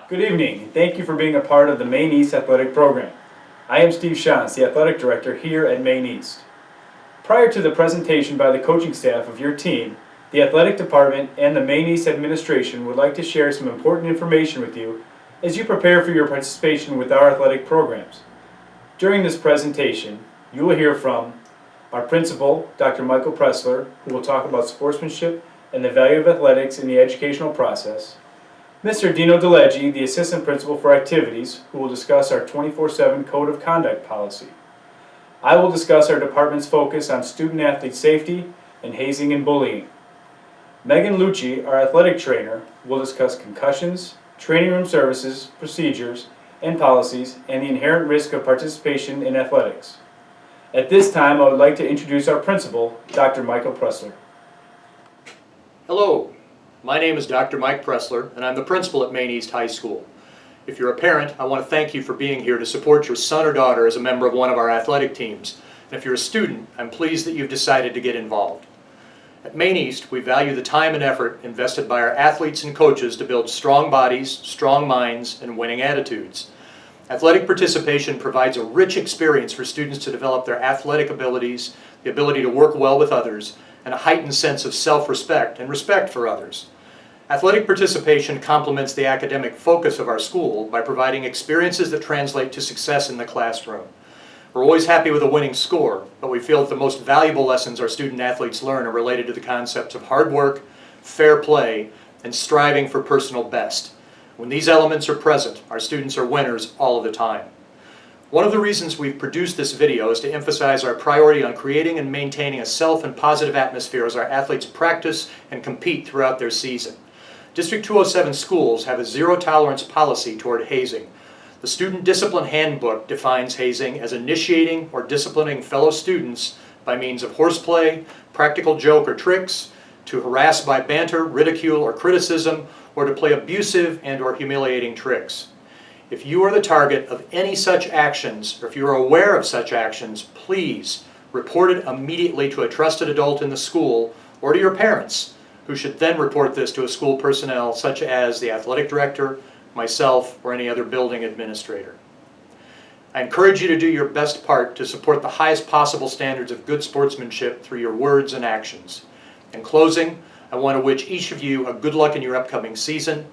Good evening, and thank you for being a part of the Maine East Athletic Program. I am Steve Schanz, the Athletic Director here at Maine East. Prior to the presentation by the coaching staff of your team, the Athletic Department and the Maine East Administration would like to share some important information with you as you prepare for your participation with our athletic programs. During this presentation, you will hear from our principal, Dr. Michael Pressler, who will talk about sportsmanship and the value of athletics in the educational process, Mr. Dino DeLeggi, the Assistant Principal for Activities, who will discuss our 24/7 Code of Conduct policy. I will discuss our department's focus on student-athlete safety and hazing and bullying. Megan Lucci, our athletic trainer, will discuss concussions, training room services, procedures, and policies, and the inherent risk of participation in athletics. At this time, I would like to introduce our principal, Dr. Michael Pressler. Hello, my name is Dr. Mike Pressler, and I'm the principal at Maine East High School. If you're a parent, I want to thank you for being here to support your son or daughter as a member of one of our athletic teams. And if you're a student, I'm pleased that you've decided to get involved. At Maine East, we value the time and effort invested by our athletes and coaches to build strong bodies, strong minds, and winning attitudes. Athletic participation provides a rich experience for students to develop their athletic abilities, the ability to work well with others, and a heightened sense of self-respect and respect for others. Athletic participation complements the academic focus of our school by providing experiences that translate to success in the classroom. We're always happy with a winning score, but we feel that the most valuable lessons our student athletes learn are related to the concepts of hard work, fair play, and striving for personal best. When these elements are present, our students are winners all of the time. One of the reasons we've produced this video is to emphasize our priority on creating and maintaining a self and positive atmosphere as our athletes practice and compete throughout their season. District 207 schools have a zero-tolerance policy toward hazing. The Student Discipline Handbook defines hazing as initiating or disciplining fellow students by means of horseplay, practical joke or tricks, to harass by banter, ridicule, or criticism, or to play abusive and or humiliating tricks. If you are the target of any such actions, or if you are aware of such actions, please report it immediately to a trusted adult in the school or to your parents, who should then report this to a school personnel such as the athletic director, myself, or any other building administrator. I encourage you to do your best part to support the highest possible standards of good sportsmanship through your words and actions. In closing, I want to wish each of you a good luck in your upcoming season.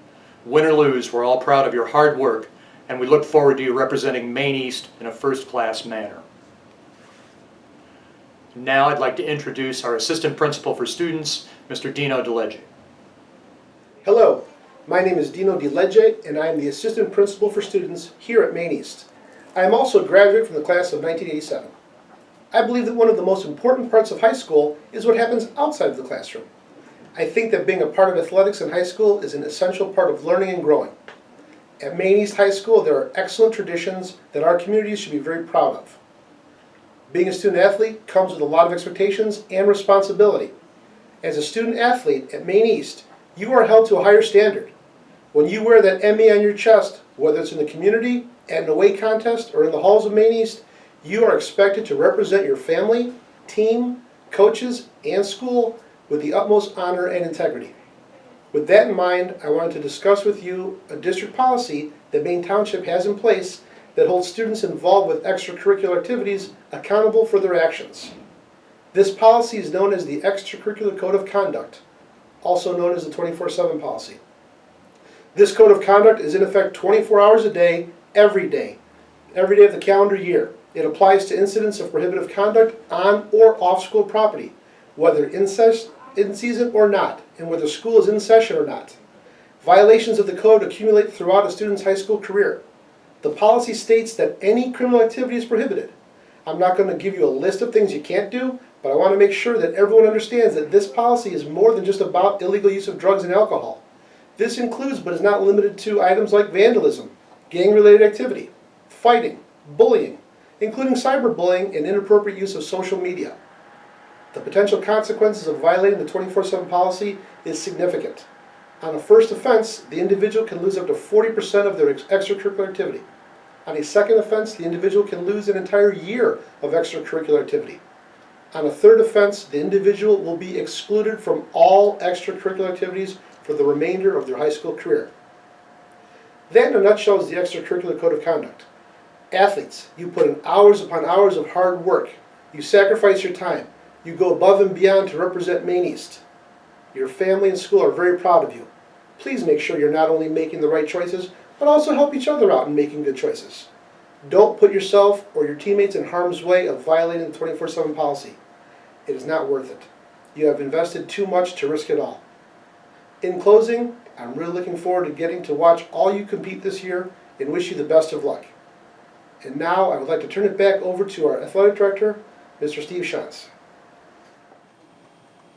Win or lose, we're all proud of your hard work, and we look forward to you representing Maine East in a first-class manner. Now I'd like to introduce our Assistant Principal for Students, Mr. Dino DeLeggi. Hello, my name is Dino DeLeggi, and I am the Assistant Principal for Students here at Maine East. I am also a graduate from the class of 1987. I believe that one of the most important parts of high school is what happens outside of the classroom. I think that being a part of athletics in high school is an essential part of learning and growing. At Maine East High School, there are excellent traditions that our communities should be very proud of. Being a student athlete comes with a lot of expectations and responsibility. As a student athlete at Maine East, you are held to a higher standard. When you wear that ME on your chest, whether it's in the community, at an away contest, or in the halls of Maine East, you are expected to represent your family, team, coaches, and school with the utmost honor and integrity. With that in mind, I wanted to discuss with you a district policy that Maine Township has in place that holds students involved with extracurricular activities accountable for their actions. This policy is known as the Extracurricular Code of Conduct, also known as the 24/7 policy. This code of conduct is in effect 24 hours a day, every day of the calendar year. It applies to incidents of prohibitive conduct on or off school property, whether in season or not, and whether school is in session or not. Violations of the code accumulate throughout a student's high school career. The policy states that any criminal activity is prohibited. I'm not going to give you a list of things you can't do, but I want to make sure that everyone understands that this policy is more than just about illegal use of drugs and alcohol. This includes, but is not limited to, items like vandalism, gang-related activity, fighting, bullying, including cyberbullying and inappropriate use of social media. The potential consequences of violating the 24/7 policy is significant. On a first offense, the individual can lose up to 40% of their extracurricular activity. On a second offense, the individual can lose an entire year of extracurricular activity. On a third offense, the individual will be excluded from all extracurricular activities for the remainder of their high school career. That in a nutshell is the extracurricular code of conduct. Athletes, you put in hours upon hours of hard work. You sacrifice your time. You go above and beyond to represent Maine East. Your family and school are very proud of you. Please make sure you're not only making the right choices, but also help each other out in making good choices. Don't put yourself or your teammates in harm's way of violating the 24/7 policy. It is not worth it. You have invested too much to risk it all. In closing, I'm really looking forward to getting to watch all you compete this year and wish you the best of luck. And now I would like to turn it back over to our athletic director, Mr. Steve Shantz.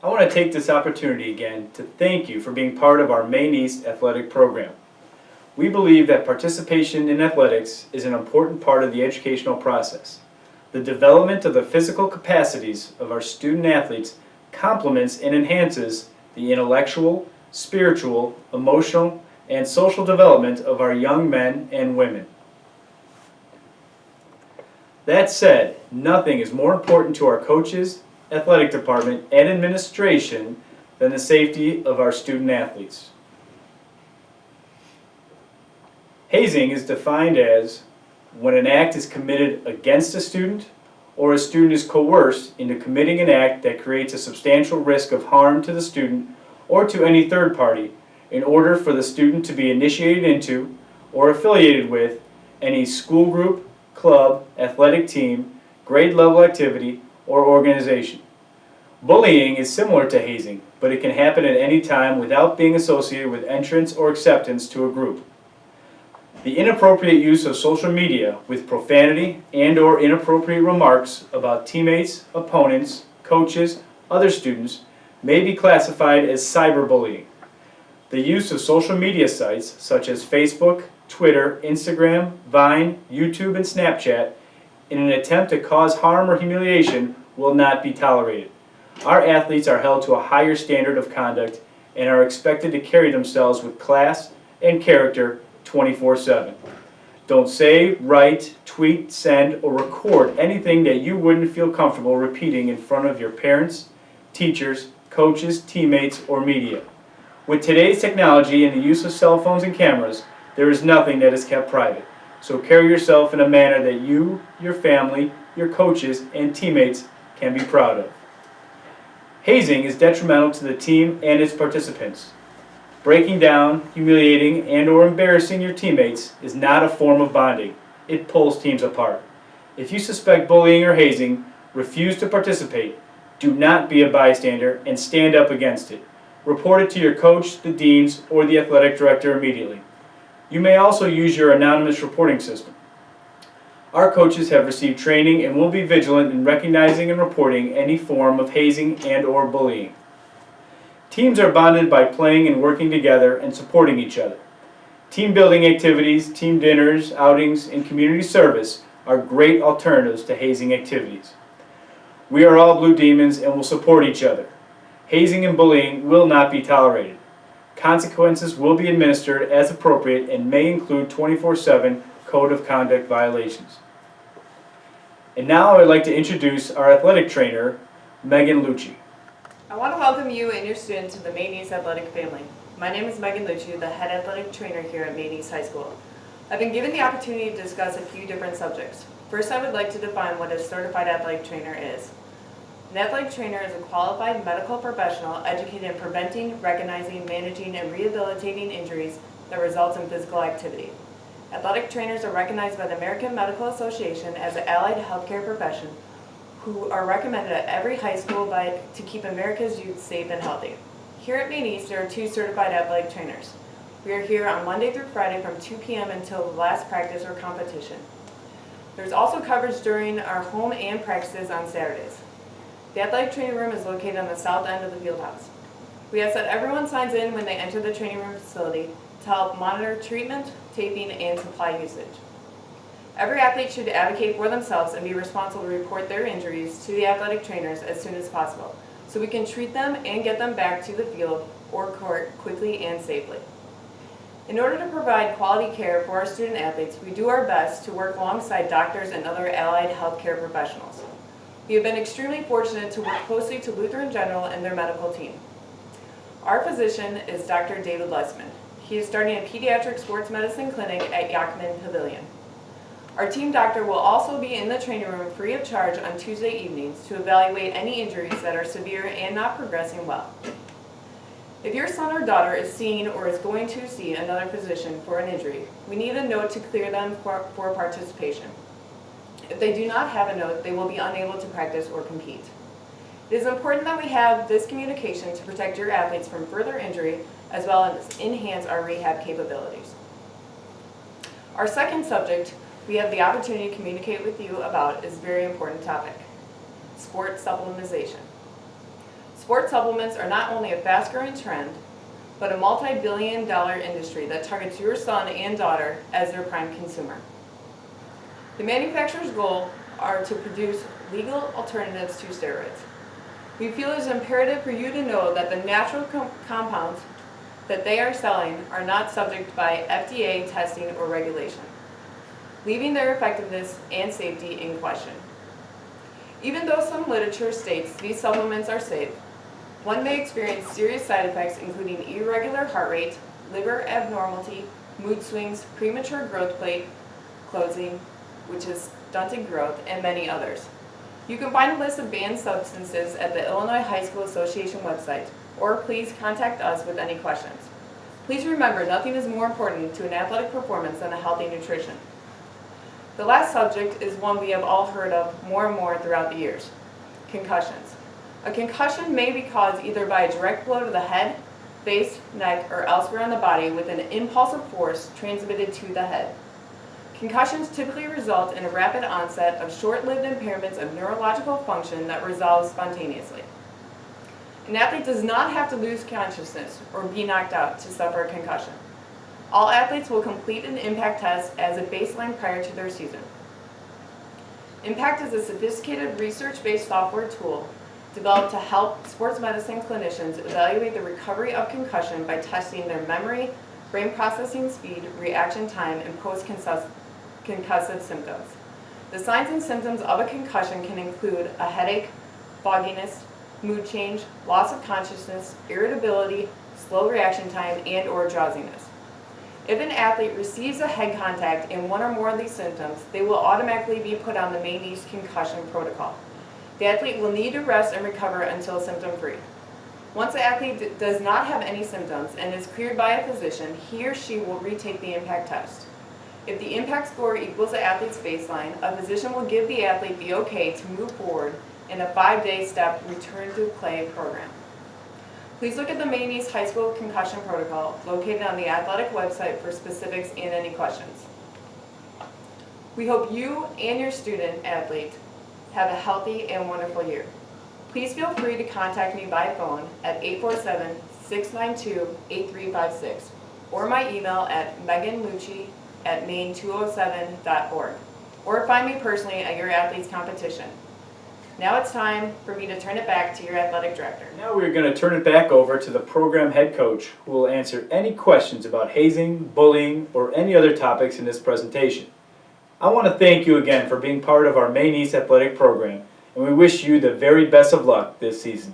I want to take this opportunity again to thank you for being part of our Maine East athletic program. We believe that participation in athletics is an important part of the educational process. The development of the physical capacities of our student athletes complements and enhances the intellectual, spiritual, emotional, and social development of our young men and women. That said, nothing is more important to our coaches, athletic department, and administration than the safety of our student athletes. Hazing is defined as when an act is committed against a student or a student is coerced into committing an act that creates a substantial risk of harm to the student or to any third party in order for the student to be initiated into or affiliated with any school group, club, athletic team, grade level activity, or organization. Bullying is similar to hazing, but it can happen at any time without being associated with entrance or acceptance to a group. The inappropriate use of social media with profanity and/or inappropriate remarks about teammates, opponents, coaches, other students may be classified as cyberbullying. The use of social media sites such as Facebook, Twitter, Instagram, Vine, YouTube, and Snapchat in an attempt to cause harm or humiliation will not be tolerated. Our athletes are held to a higher standard of conduct and are expected to carry themselves with class and character 24/7. Don't say, write, tweet, send, or record anything that you wouldn't feel comfortable repeating in front of your parents, teachers, coaches, teammates, or media. With today's technology and the use of cell phones and cameras, there is nothing that is kept private. So carry yourself in a manner that you, your family, your coaches, and teammates can be proud of. Hazing is detrimental to the team and its participants. Breaking down, humiliating, and/or embarrassing your teammates is not a form of bonding. It pulls teams apart. If you suspect bullying or hazing, refuse to participate. Do not be a bystander and stand up against it. Report it to your coach, the deans, or the athletic director immediately. You may also use your anonymous reporting system. Our coaches have received training and will be vigilant in recognizing and reporting any form of hazing and/or bullying. Teams are bonded by playing and working together and supporting each other. Team building activities, team dinners, outings, and community service are great alternatives to hazing activities. We are all Blue Demons and will support each other. Hazing and bullying will not be tolerated. Consequences will be administered as appropriate and may include 24/7 Code of Conduct violations. And now I would like to introduce our athletic trainer, Megan Lucci. I want to welcome you and your students to the Maine East Athletic family. My name is Megan Lucci, the head athletic trainer here at Maine East High School. I've been given the opportunity to discuss a few different subjects. First, I would like to define what a certified athletic trainer is. An athletic trainer is a qualified medical professional educated in preventing, recognizing, managing, and rehabilitating injuries that results in physical activity. Athletic trainers are recognized by the American Medical Association as an allied healthcare profession who are recommended at every high school to keep America's youth safe and healthy. Here at Maine East, there are 2 certified athletic trainers. We are here on Monday through Friday from 2 p.m. until the last practice or competition. There's also coverage during our home and practices on Saturdays. The athletic training room is located on the south end of the field house. We ask that everyone signs in when they enter the training room facility to help monitor treatment, taping, and supply usage. Every athlete should advocate for themselves and be responsible to report their injuries to the athletic trainers as soon as possible, so we can treat them and get them back to the field or court quickly and safely. In order to provide quality care for our student athletes, we do our best to work alongside doctors and other allied healthcare professionals. We have been extremely fortunate to work closely to Lutheran General and their medical team. Our physician is Dr. David Lesman. he is starting a pediatric sports medicine clinic at Yakman Pavilion. Our team doctor will also be in the training room free of charge on Tuesday evenings to evaluate any injuries that are severe and not progressing well. If your son or daughter is seeing or is going to see another physician for an injury, we need a note to clear them for participation. If they do not have a note, they will be unable to practice or compete. It is important that we have this communication to protect your athletes from further injury as well as enhance our rehab capabilities. Our second subject we have the opportunity to communicate with you about is a very important topic: sport supplementation. Sport supplements are not only a fast-growing trend, but a multi-billion-dollar industry that targets your son and daughter as their prime consumer. The manufacturer's goal are to produce legal alternatives to steroids. We feel it is imperative for you to know that the natural compounds that they are selling are not subject by FDA testing or regulation, leaving their effectiveness and safety in question. Even though some literature states these supplements are safe, one may experience serious side effects including irregular heart rate, liver abnormality, mood swings, premature growth plate closing, which is stunted growth, and many others. You can find a list of banned substances at the Illinois High School Association website, or please contact us with any questions. Please remember, nothing is more important to an athletic performance than a healthy nutrition. The last subject is one we have all heard of more and more throughout the years: concussions. A concussion may be caused either by a direct blow to the head, face, neck, or elsewhere on the body with an impulsive force transmitted to the head. Concussions typically result in a rapid onset of short-lived impairments of neurological function that resolve spontaneously. An athlete does not have to lose consciousness or be knocked out to suffer a concussion. All athletes will complete an impact test as a baseline prior to their season. Impact is a sophisticated research-based software tool developed to help sports medicine clinicians evaluate the recovery of concussion by testing their memory, brain processing speed, reaction time, and post-concussive symptoms. The signs and symptoms of a concussion can include a headache, fogginess, mood change, loss of consciousness, irritability, slow reaction time, and/or drowsiness. If an athlete receives a head contact and one or more of these symptoms, they will automatically be put on the Maine East concussion protocol. The athlete will need to rest and recover until symptom-free. Once the athlete does not have any symptoms and is cleared by a physician, he or she will retake the impact test. If the impact score equals the athlete's baseline, a physician will give the athlete the okay to move forward in a 5-day step return to play program. Please look at the Maine East High School concussion protocol located on the athletic website for specifics and any questions. We hope you and your student athlete have a healthy and wonderful year. Please feel free to contact me by phone at 847-692-8356 or my email at meganlucci@maine207.org, or find me personally at your athlete's competition. Now it's time for me to turn it back to your athletic director. Now we're going to turn it back over to the program head coach, who will answer any questions about hazing, bullying, or any other topics in this presentation. I want to thank you again for being part of our Maine East athletic program, and we wish you the very best of luck this season.